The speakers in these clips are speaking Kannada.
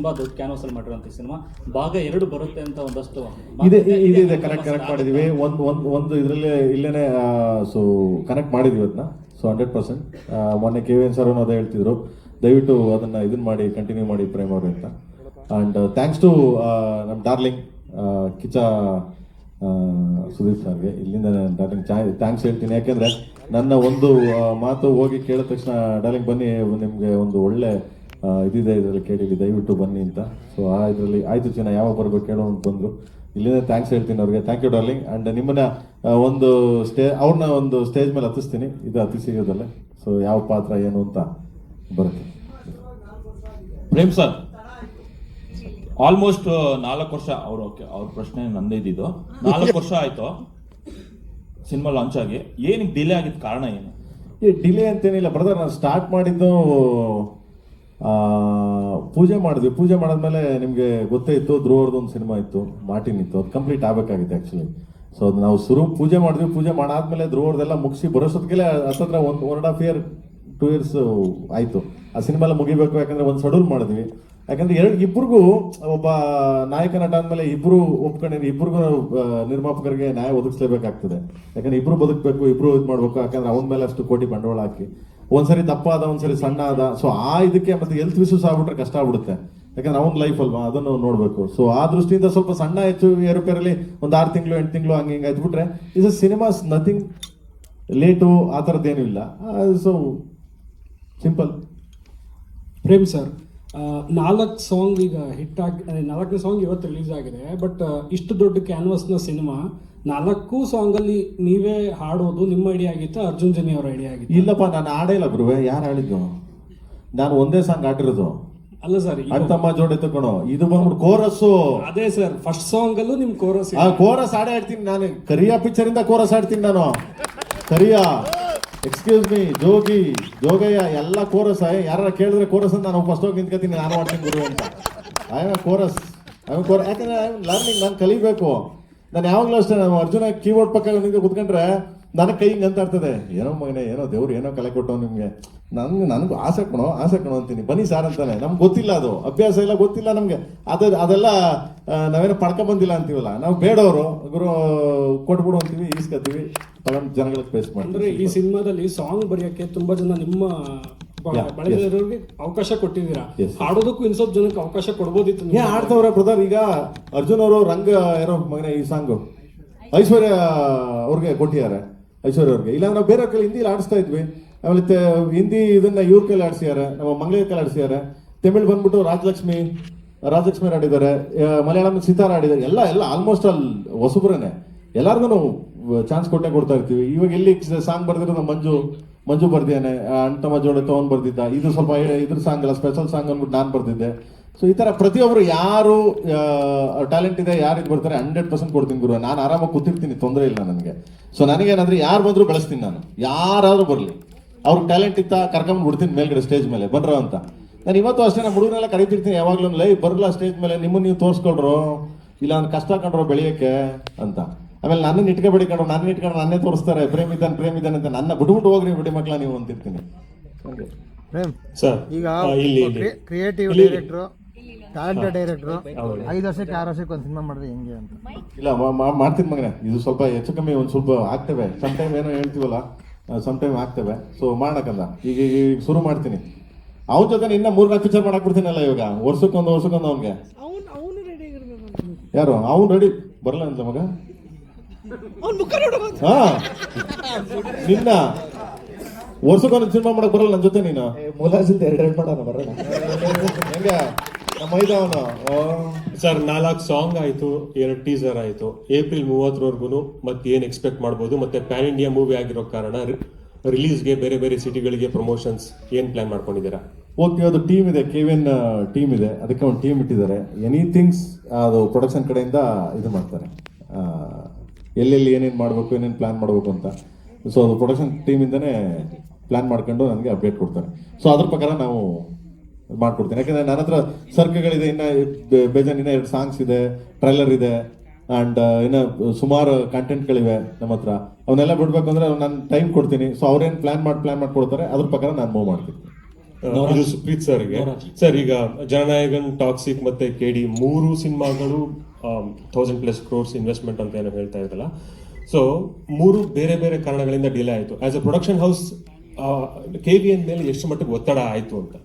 ತುಂಬಾ ದೊಡ್ಡ ಕ್ಯಾನ್ವಾಸ್ ಅಲ್ಲಿ ಮಾಡಿರುವಂತ ಸಿನಿಮಾ. ಭಾಗ 2 ಬರುತ್ತೆ ಅಂತ ಒಂದಷ್ಟು ಇದೆ ಕನೆಕ್ಟ್ ಮಾಡಿದೀವಿ. ಒಂದು ಇದರಲ್ಲಿ ಇಲ್ಲೇನೆ ಸೊ ಕನೆಕ್ಟ್ ಮಾಡಿದ್ವಿ ಅದನ್ನ. ಸೊ 100% ಮೊನ್ನೆ KVN ಸರ್ ಅದೇ ಹೇಳ್ತಿದ್ರು, ದಯವಿಟ್ಟು ಅದನ್ನ ಇದನ್ನ ಮಾಡಿ ಕಂಟಿನ್ಯೂ ಮಾಡಿ ಪ್ರೇಮ್ ಅವ್ರೆ ಅಂತ. ಅಂಡ್ ಥ್ಯಾಂಕ್ಸ್ ಟು ನಮ್ಮ ಡಾರ್ಲಿಂಗ್ ಕಿಚ್ಚ ಸುದೀಪ್ ಸರ್ಗೆ ಇಲ್ಲಿಂದ ಡಾರ್ಲಿಂಗ್ ಥ್ಯಾಂಕ್ಸ್ ಹೇಳ್ತೀನಿ. ಯಾಕೆಂದ್ರೆ ನನ್ನ ಒಂದು ಮಾತು ಹೋಗಿ ಕೇಳಿದ ತಕ್ಷಣ ಡಾರ್ಲಿಂಗ್ ಬನ್ನಿ ನಿಮ್ಗೆ ಒಂದು ಒಳ್ಳೆ ಇದಿದೆ ಇದರಲ್ಲಿ ಕೇಳಿಲಿ ದಯವಿಟ್ಟು ಬನ್ನಿ ಅಂತ. ಸೊ ಇದರಲ್ಲಿ ಆಯ್ತು ಚಿನ್ನ ಯಾವಾಗ ಬರ್ಬೇಕು ಕೇಳೋ ಅಂತ ಬಂದ್ರು. ಇಲ್ಲಿಂದ ಥ್ಯಾಂಕ್ಸ್ ಹೇಳ್ತೀನಿ ಅವ್ರಿಗೆ. Thank you darling. ಅಂಡ್ ನಿಮ್ಮನ್ನ ಒಂದು ಅವ್ರನ್ನ ಒಂದು ಸ್ಟೇಜ್ ಮೇಲೆ ಹತ್ತಿಸ್ತೀನಿ, ಇದು ಅತಿ ಸಿಗೋದಲ್ಲೇ. ಸೊ ಯಾವ ಪಾತ್ರ ಏನು ಅಂತ ಬರುತ್ತೆ. ಪ್ರೇಮ್ ಸರ್ ಆಲ್ಮೋಸ್ಟ್ 4 ವರ್ಷ ಅವ್ರ ಪ್ರಶ್ನೆ ನಂದೇ ಇದ್ದಿದ್ದು. 4 ವರ್ಷ ಆಯ್ತು ಸಿನಿಮಾ ಲಾಂಚ್ ಆಗಿ. ಏನಕ್ಕೆ ಡಿಲೇ ಆಗಿದ್ದ ಕಾರಣ ಏನು? ಈ ಡಿಲೇ ಅಂತೇನಿಲ್ಲ ಬ್ರದರ್, ನಾನು ಸ್ಟಾರ್ಟ್ ಮಾಡಿದ್ದು ಪೂಜೆ ಮಾಡಿದ್ವಿ. ಪೂಜೆ ಮಾಡಿದ್ಮೇಲೆ ನಿಮಗೆ ಗೊತ್ತೇ ಇತ್ತು, ಧ್ರುವರ್ದು ಒಂದು ಸಿನಿಮಾ ಇತ್ತು, ಮಾರ್ಟಿನ್ ಇತ್ತು, ಅದು ಕಂಪ್ಲೀಟ್ ಆಗಬೇಕಾಗಿತ್ತು ಆ್ಯಕ್ಚುಲಿ. ಸೊ ಅದು ನಾವು ಪೂಜೆ ಮಾಡಿದ್ವಿ. ಪೂಜೆ ಮಾಡಾದ್ಮೇಲೆ ಧ್ರುವರ್ದೆಲ್ಲ ಮುಗಿಸಿ ಬರೋಷ್ಟೊತ್ತಿಗೆ ಹತ್ತತ್ರ 1.5 year 2 years ಆಯಿತು. ಆ ಸಿನಿಮಾ ಎಲ್ಲ ಮುಗಿಬೇಕು. ಯಾಕಂದರೆ ಒಂದು ಶೆಡ್ಯೂಲ್ ಮಾಡಿದ್ವಿ. ಯಾಕಂದ್ರೆ ಇಬ್ಬರಿಗೂ ಒಬ್ಬ ನಾಯಕ ನಟ ಅಂದಮೇಲೆ ಇಬ್ರು ಒಪ್ಕೊಂಡಿದ್ರೆ ಇಬ್ರಿಗೂ ನಿರ್ಮಾಪಕರಿಗೆ ನ್ಯಾಯ ಒದಗಿಸ್ಲೇಬೇಕಾಗ್ತದೆ. ಯಾಕಂದ್ರೆ ಇಬ್ರು ಬದುಕಬೇಕು, ಇಬ್ರು ಇದು ಮಾಡ್ಬೇಕು. ಯಾಕಂದ್ರೆ ಅವನ ಮೇಲೆ ಅಷ್ಟು ಕೋಟಿ ಬಂಡವಾಳ ಹಾಕಿ ಒಂದ್ಸರಿ ದಪ್ಪ ಆದ, ಒಂದ್ಸರಿ ಸಣ್ಣ ಆದ. ಸೊ ಇದಕ್ಕೆ ಮತ್ತೆ ಹೆಲ್ತ್ ಇಶ್ಯೂಸ್ ಆಗ್ಬಿಟ್ರೆ ಕಷ್ಟ ಆಗ್ಬಿಡುತ್ತೆ. ಯಾಕಂದ್ರೆ ಅವನ ಲೈಫ್ ಅಲ್ವಾ, ಅದನ್ನು ನೋಡ್ಬೇಕು. ಸೊ ಆ ದೃಷ್ಟಿಯಿಂದ ಸ್ವಲ್ಪ ಸಣ್ಣ ಹೆಚ್ಚು ಏರುಪೇರಲ್ಲಿ ಒಂದು 6 ತಿಂಗಳು 8 ತಿಂಗಳು ಹಂಗೆ ಹಿಂಗೆ ಆಯ್ತುಬಿಟ್ರೆ is a cinemas nothing late ಆ ಥರದ್ದೇನೂ ಇಲ್ಲ. So simple. Prem sir 4 song ಈಗ ಹಿಟ್ ಆಗಿ 4ನೇ ಸಾಂಗ್ ಇವತ್ತು ರಿಲೀಸ್ ಆಗಿದೆ. ಬಟ್ ಇಷ್ಟು ದೊಡ್ಡ ಕ್ಯಾನ್ವಾಸ್ನ ಸಿನಿಮಾ 4 ಸಾಂಗ್ ಅಲ್ಲಿ ನೀವೇ ಹಾಡೋದು ನಿಮ್ಮ ಐಡಿಯಾ ಆಗಿತ್ತು, ಅರ್ಜುನ್ ಜನಿ ಅವರ ಐಡಿಯಾ ಆಗಿತ್ತು? ಇಲ್ಲಪ್ಪ, ನಾನು ಹಾಡೇ ಇಲ್ಲ ಗುರುವೆ. ಯಾರು ಹೇಳಿದ್ದು? ನಾನು ಒಂದೇ ಸಾಂಗ್ ಹಾಡಿರೋದು. ಅಲ್ಲ ಸರ್, ಅಣ್ತಮ್ಮ ಜೋಡಿ ತಗೊಂಡು ಇದು ಬಂದ್ಬಿಟ್ಟು ಕೋರಸ್ಸು. ಅದೇ ಸರ್, ಫಸ್ಟ್ ಸಾಂಗ್ ಅಲ್ಲೂ ನಿಮ್ ಕೋರಸ್ ಕೋರಸ್ ಹಾಡೇ ಹಾಡ್ತೀನಿ ನಾನು. ಕರಿಯಾ ಪಿಕ್ಚರ್ ಇಂದ ಕೋರಸ್ ಹಾಡ್ತೀನಿ ನಾನು. ಕರಿಯಾ, ಎಕ್ಸ್ಕ್ಯೂಸ್ ಮೀ, ಜೋಗಿ, ಜೋಗಯ್ಯ ಎಲ್ಲ ಕೋರಸ್. ಯಾರು ಕೇಳಿದ್ರೆ ಕೋರಸ್ ಅಂತ ನಾನು ಫಸ್ಟ್ ಹೋಗಿ ನಿಂತ್ಕೊತೀನಿ, ನಾನು ಮಾಡ್ತೀನಿ ಗುರು ಅಂತ. ಕೋರಸ್ ಯಾಕಂದ್ರೆ ಲರ್ನಿಂಗ್, ನಾನು ಕಲಿಬೇಕು. ನಾನು ಯಾವಾಗಲೂ ಅಷ್ಟೇ, ನಾನು ಅರ್ಜುನ ಕೀಬೋರ್ಡ್ ಪಕ್ಕ ನಿಂಗೆ ಕುತ್ಕೊಂಡ್ರೆ ನನಗೆ ಕೈ ಹಿಂಗೆ ಅಂತ ಇರ್ತದೆ, ಏನೋ ಮಗನೇ, ಏನೋ ದೇವ್ರು ಏನೋ ಕಲೆ ಕೊಟ್ಟವ್ ನಿಮಗೆ, ನನಗೂ ಆಸೆ ಕಣೋ ಅಂತೀನಿ. ಬನ್ನಿ ಸಾರ್ ಅಂತಾನೆ. ನಮ್ಗೆ ಗೊತ್ತಿಲ್ಲ, ಅದು ಅಭ್ಯಾಸ ಇಲ್ಲ, ಗೊತ್ತಿಲ್ಲ ನಮ್ಗೆ. ಅದೆಲ್ಲ ನಾವೇನೋ ಬಂದಿಲ್ಲ ಅಂತೀವಲ್ಲ, ನಾವು ಬೇಡವರು ಗುರು ಕೊಟ್ಬಿಡು ಅಂತೀವಿ, ಈಸ್ಕೊತೀವಿ, ತಗೊಂಡು ಜನಗಳಿಗೆ ಫೇಸ್ ಮಾಡ್ತೀವಿ. ಈ ಸಿನಿಮಾದಲ್ಲಿ ಸಾಂಗ್ ಬರೆಯೋಕ್ಕೆ ತುಂಬಾ ಜನ ನಿಮ್ಮ ಬಳಗದವರಿಗೆ ಅವಕಾಶ ಕೊಟ್ಟಿದ್ದೀರಾ. ಹಾಡೋದಕ್ಕೂ ಇನ್ ಸ್ವಲ್ಪ ಜನಕ್ಕೆ ಅವಕಾಶ ಕೊಡ್ಬೋದಿತ್ತು. ಆಡ್ತವ್ರೆ ಬ್ರದರ್. ಈಗ ಅರ್ಜುನ್ ಅವರು ರಂಗ ಏನೋ ಮಗನೇ ಈ ಸಾಂಗು ಐಶ್ವರ್ಯ ಅವ್ರಿಗೆ ಕೊಟ್ಟಿದ್ದಾರೆ, ಐಶ್ವರ್ಯ ಅವ್ರಿಗೆ. ಇಲ್ಲ ನಾವು ಬೇರೆ ಕೈಲಿ ಹಿಂದಿಲಿ ಆಡಿಸ್ತಾ ಇದ್ವಿ. ಆಮೇಲೆ ಹಿಂದಿ ಇದನ್ನ ಇವ್ರ ಕೈಲಿ ಆಡಿಸಿದ್ದಾರೆ, ನಮ್ಮ ಮಂಗಳೂರು ಕೈಲಿ ಆಡಿಸಿದ್ದಾರೆ. ತಮಿಳ್ ಬಂದ್ಬಿಟ್ಟು ರಾಜಲಕ್ಷ್ಮಿ ಆಡಿದ್ದಾರೆ, ಮಲಯಾಳಂ ಸಿತಾರ ಆಡಿದ್ದಾರೆ. ಎಲ್ಲ ಆಲ್ಮೋಸ್ಟ್ ಅಲ್ಲಿ ಹೊಸಬ್ರೇನೆ. ಎಲ್ಲಾರ್ಗು ಚಾನ್ಸ್ ಕೊಡ್ತಾ ಇರ್ತೀವಿ. ಇವಾಗ ಎಲ್ಲಿ ಸಾಂಗ್ ಬರ್ದಿರೋದು ಮಂಜು ಬರ್ದಿದ್ದಾನೆ, ಅಣ್ತಮ್ಮ ಜೋಡಿ ತಗೊಂಡ್ ಬರ್ದಿದ್ದ. ಇದು ಸ್ವಲ್ಪ ಇದ್ರ ಸಾಂಗ್ ಅಲ್ಲ, ಸ್ಪೆಷಲ್ ಸಾಂಗ್ ಅಂದ್ಬಿಟ್ಟು ನಾನು ಬರ್ದಿದ್ದೆ. ಸೊ ಈ ತರ ಪ್ರತಿಯೊಬ್ರು ಯಾರು ಟ್ಯಾಲೆಂಟ್ ಇದೆ, ಯಾರು ಇದು ಬರ್ತಾರೆ 100% ಕೊಡ್ತೀನಿ ಗುರು. ನಾನು ಆರಾಮಾಗಿ ಕೂತಿರ್ತೀನಿ, ತೊಂದರೆ ಇಲ್ಲ ನನಗೆ. ಸೊ ನನಗೇನಾದ್ರೆ ಯಾರು ಬಂದ್ರು ಬೆಳೆಸ್ತೀನಿ ನಾನು. ಯಾರಾದ್ರೂ ಬರಲಿ, ಅವ್ರಿಗೆ ಟ್ಯಾಲೆಂಟ್ ಇತ್ತ ಕರ್ಕೊಂಡ್ ಬಿಡ್ತೀನಿ ಮೇಲ್ಗಡೆ ಸ್ಟೇಜ್ ಮೇಲೆ ಬನ್ರೋ ಅಂತ. ನಾನು ಇವತ್ತು ಅಷ್ಟೇ ನಮ್ಮ ಹುಡುಗರೆಲ್ಲ ಕರಿತಿರ್ತೀನಿ ಯಾವಾಗ್ಲೂ, ಲೈವ್ ಬರಲ್ಲ ಸ್ಟೇಜ್ ಮೇಲೆ, ನಿಮ್ಮನ್ನು ನೀವು ತೋರಿಸ್ಕೊಳ್ರು, ಇಲ್ಲ ನಾನು ಕಷ್ಟ ಕಂಡ್ರು ಬೆಳೆಯೋಕ್ಕೆ ಅಂತ. ಆಮೇಲೆ ನನ್ನನ್ನು ಇಟ್ಕೊಂಡು ನನ್ನೇ ತೋರಿಸ್ತಾರೆ, ಪ್ರೇಮ್ ಇದ್ದಾನೆ ಅಂತ. ನನ್ನ ಬಿಟ್ಬಿಟ್ಟು ಹೋಗ್ರಿ ಬಿಡಿ ಮಕ್ಕಳ ನೀವು ಅಂತಿರ್ತೀನಿ. ಸರ್ ಈಗ ಕ್ರಿಯೇಟಿವ್ ಡೈರೆಕ್ಟ್ರು, ಟ್ಯಾಲೆಂಟೆಡ್ ಡೈರೆಕ್ಟ್ರು 5 ವರ್ಷಕ್ಕೆ 6 ವರ್ಷಕ್ಕೆ ಒಂದು ಸಿನಿಮಾ ಮಾಡಿದ್ರೆ ಹೆಂಗೆ ಅಂತ? ಇಲ್ಲ ಮಾಡ್ತೀನಿ ಮಗನೇ. ಇದು ಸ್ವಲ್ಪ ಹೆಚ್ಚು ಕಮ್ಮಿ ಒಂದು ಸ್ವಲ್ಪ ಆಗ್ತವೆ. ಸಮ್ಟೈಮ್ ಏನೋ ಹೇಳ್ತೀವಲ್ಲ, ಸಮ್ಟೈಮ್ ಆಗ್ತವೆ. ಸೊ ಮಾಡೋಕ್ಕಲ್ಲ, ಈಗ ಶುರು ಮಾಡ್ತೀನಿ. ಅವನ ಜೊತೆ ಇನ್ನ 3-4 ಪಿಕ್ಚರ್ ಮಾಡಕ್ ಬಿಡ್ತೀನಲ್ಲ ಇವಾಗ. ವರ್ಷಕ್ಕೊಂದು ಅವ್ನಿಗೆ. ಯಾರು ಅವ್ನು ರೆಡಿ ಬರಲ್ಲ ಅಂತ ಮಗ? ಹಾ, ನಿನ್ನ ವರ್ಷಕ್ಕೊಂದು ಸಿನಿಮಾ ಮಾಡಕ್ ಬರಲ್ಲ ನನ್ನ ಜೊತೆ ನೀನು? ಮುಲಾಜಿಂದ 2 ಮಾಡೋಣ ಬರೋಣ ಹೆಂಗೆ ನಮ್ಮ ಮೈದಾವನು? ಸರ್ 4 ಸಾಂಗ್ ಆಯ್ತು, 2 ಟೀಸರ್ ಆಯ್ತು. ಏಪ್ರಿಲ್ 30 ಮತ್ತೆ ಏನ್ ಎಕ್ಸ್ಪೆಕ್ಟ್ ಮಾಡ್ಬೋದು? ಮತ್ತೆ ಪ್ಯಾನ್ ಇಂಡಿಯಾ ಮೂವಿ ಆಗಿರೋ ಕಾರಣ ರಿಲೀಸ್ಗೆ ಬೇರೆ ಬೇರೆ ಸಿಟಿಗಳಿಗೆ ಪ್ರಮೋಷನ್ಸ್ ಏನ್ ಪ್ಲಾನ್ ಮಾಡ್ಕೊಂಡಿದ್ದೀರಾ? ಓಕೆ, ಅದು ಟೀಮ್ ಇದೆ, KVN ಟೀಮ್ ಇದೆ, ಅದಕ್ಕೆ ಒಂದು ಟೀಮ್ ಇಟ್ಟಿದ್ದಾರೆ. ಎನಿಥಿಂಗ್ಸ್ ಅದು ಪ್ರೊಡಕ್ಷನ್ ಕಡೆಯಿಂದ ಇದು ಮಾಡ್ತಾರೆ, ಎಲ್ಲೆಲ್ಲಿ ಏನೇನು ಮಾಡಬೇಕು, ಏನೇನು ಪ್ಲಾನ್ ಮಾಡಬೇಕು ಅಂತ. ಸೊ ಅದು ಪ್ರೊಡಕ್ಷನ್ ಟೀಮಿಂದನೇ ಪ್ಲಾನ್ ಮಾಡ್ಕೊಂಡು ನನಗೆ ಅಪ್ಡೇಟ್ ಕೊಡ್ತಾರೆ. ಸೊ ಅದ್ರ ಪ್ರಕಾರ ನಾವು ಮಾಡ್ಕೊಡ್ತೀನಿ. ಯಾಕಂದರೆ ನನ್ನ ಹತ್ರ ಸರ್ಕಗಳಿದೆ, ಇನ್ನು ಬೇಜಾನ್ ಇನ್ನೂ 2 ಸಾಂಗ್ಸ್ ಇದೆ, ಟ್ರೈಲರ್ ಇದೆ, ಆ್ಯಂಡ್ ಇನ್ನು ಸುಮಾರು ಕಂಟೆಂಟ್ಗಳಿವೆ ನಮ್ಮ ಹತ್ರ. ಅವನ್ನೆಲ್ಲ ಬಿಡಬೇಕು ಅಂದರೆ ನಾನು ಟೈಮ್ ಕೊಡ್ತೀನಿ. ಸೊ ಅವ್ರೇನು ಪ್ಲಾನ್ ಮಾಡಿ ಕೊಡ್ತಾರೆ, ಅದ್ರ ಪ್ರಕಾರ ನಾನು ಮೂವ್ ಮಾಡ್ತೀನಿ. ಇದು ಸುಪ್ರೀತ್ ಸರ್ಗೆ. ಸರ್, ಈಗ ಜನನಾಯಕನ್, ಟಾಕ್ಸಿಕ್ ಮತ್ತೆ KD 3 ಸಿನಿಮಾಗಳು 1,000+ crores ಇನ್ವೆಸ್ಟ್ಮೆಂಟ್ ಅಂತ ಏನೋ ಹೇಳ್ತಾ ಇದ್ರಲ್ಲ. ಸೊ 3 ಬೇರೆ ಬೇರೆ ಕಾರಣಗಳಿಂದ ಡಿಲೇ ಆಯಿತು. As A production house KVN ಮೇಲೆ ಎಷ್ಟು ಮಟ್ಟಿಗೆ ಒತ್ತಡ ಆಯಿತು ಅಂತ?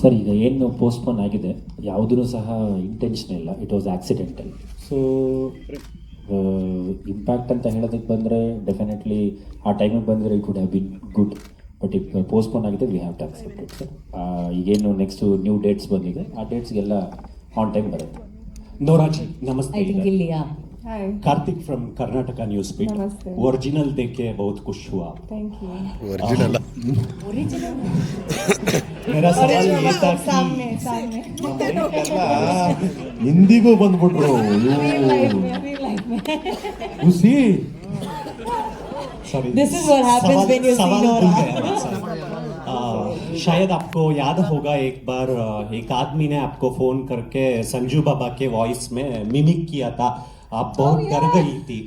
ಸರ್, ಈಗ ಏನು ಪೋಸ್ಟ್ಪೋನ್ ಆಗಿದೆ ಯಾವುದೂ ಸಹ ಇಂಟೆನ್ಷನ್ ಇಲ್ಲ, it was accidental. So impact ಅಂತ ಹೇಳೋದಕ್ಕೆ ಬಂದರೆ ಡೆಫಿನೆಟ್ಲಿ ಆ ಟೈಮಿಗೆ ಬಂದರೆ it could have been good, but ಈಗ ಪೋಸ್ಟ್ಪೋನ್ ಆಗಿದೆ, we have to accept it sir. ಈಗೇನು ನೆಕ್ಸ್ಟ್ ನ್ಯೂ ಡೇಟ್ಸ್ ಬಂದಿದೆ, ಆ ಡೇಟ್ಸ್ಗೆಲ್ಲ ಆನ್ ಟೈಮ್ ಬರುತ್ತೆ. नोरा जी नमस्ते. I think Ilya. Hi. Karthik from Karnataka news beat. नमस्ते. ओरिजिनल देख के बहुत खुश हुआ. Thank you. ಒರಿಜಿನಲ್ मेरा सवाल ये था कि सामने ಹಿಂದಿಗೂ ಬಂದ್ಬಿಟ್ರು real life में ಖುಷಿ. Sorry, This is what happens when you see सवाल Nora. भूल गया था, सर. शायद आपको याद होगा एक बार एक आदमी ने आपको फोन करके संजू बाबा के वॉइस में मिमिक किया था, आप बहुत डर गई थी.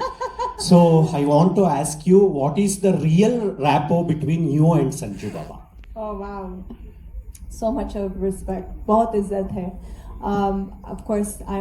So I want to ask you, what is the real rapport between you and Sanju Baba? Oh wow. So much of respect. बहुत इज्जत है. Of course I